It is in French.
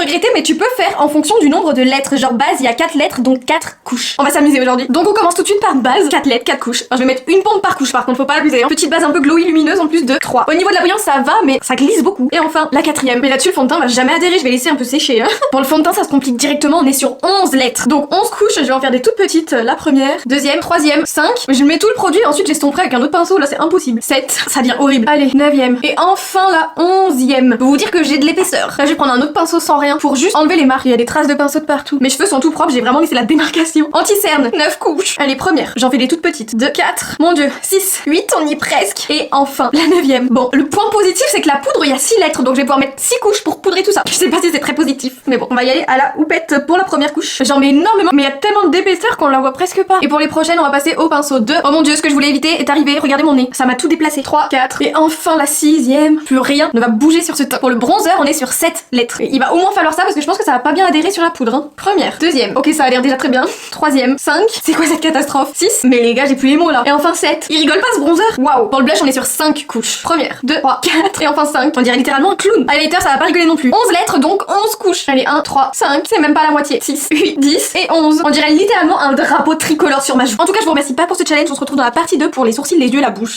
regretter, mais tu peux faire en fonction du nombre de lettres. Genre base, il y a 4 lettres, donc 4 couches. On va s'amuser aujourd'hui. Donc on commence tout de suite par base, 4 lettres, 4 couches. Alors, je vais mettre une pompe par couche par contre, faut pas abuser. Hein. Petite base un peu glowy lumineuse en plus de 3. Au niveau de la brillance, ça va, mais ça glisse beaucoup. Et enfin, la 4ème. Mais là-dessus, le fond de teint va jamais adhérer, je vais laisser un peu sécher. Hein. Pour le fond de teint, ça se complique directement, on est sur 11 lettres. Donc 11 couches, je vais en faire des toutes petites. La première, deuxième, troisième, 5. Je mets tout le produit, ensuite j'estomperai avec un autre pinceau, là c'est impossible. 7, ça devient horrible. Allez, 9ème. Et enfin la 11ème. Pour vous dire que j'ai de l'épaisseur. Là, je vais prendre un autre pinceau sans rien pour juste enlever les marques. Il y a des traces de pinceau de partout. Mes cheveux sont tout propres, j'ai vraiment laissé la démarcation. Anti-cerne, 9 couches. Allez, première. J'en fais des toutes petites. 2, 4, mon dieu, 6, 8, on y est presque. Et enfin, la 9ème. Bon, le point positif, c'est que la poudre, il y a 6 lettres, donc je vais pouvoir mettre 6 couches pour poudrer tout ça. Je sais pas si c'est très positif, mais bon, on va y aller à la houppette pour la première couche. J'en mets énormément, mais il y a tellement d'épaisseur qu'on la voit presque pas. Et pour les prochaines, on va passer au pinceau 2. Oh mon dieu, ce que je voulais éviter est arrivé. Regardez mon nez, ça m'a tout déplacé. 3, 4, et enfin la 6ème. Plus rien ne va bouger sur ce teint. Pour le bronzer, on est sur 7 lettres. Et il va au moins falloir ça parce que je pense que ça va pas bien adhérer sur la poudre. Hein. Première, deuxième. Ok, ça a l'air déjà très bien. Troisième, 5. C'est quoi cette catastrophe? 6. Mais les gars, j'ai plus les mots là. Et enfin 7. Il rigole pas ce bronzer. Waouh. Pour le blush, on est sur 5 couches. Première, 2, 3, 4. Et enfin 5. On dirait littéralement un clown. Highlighter, ça va pas rigoler non plus. 11 lettres, donc 11 couches. Allez, 1, 3, 5. C'est même pas la moitié. 6, 8, 10 et 11. On dirait littéralement un drapeau tricolore sur ma joue. En tout cas, je vous remercie pas pour ce challenge. On se retrouve dans la partie 2 pour les sourcils, les yeux, la bouche.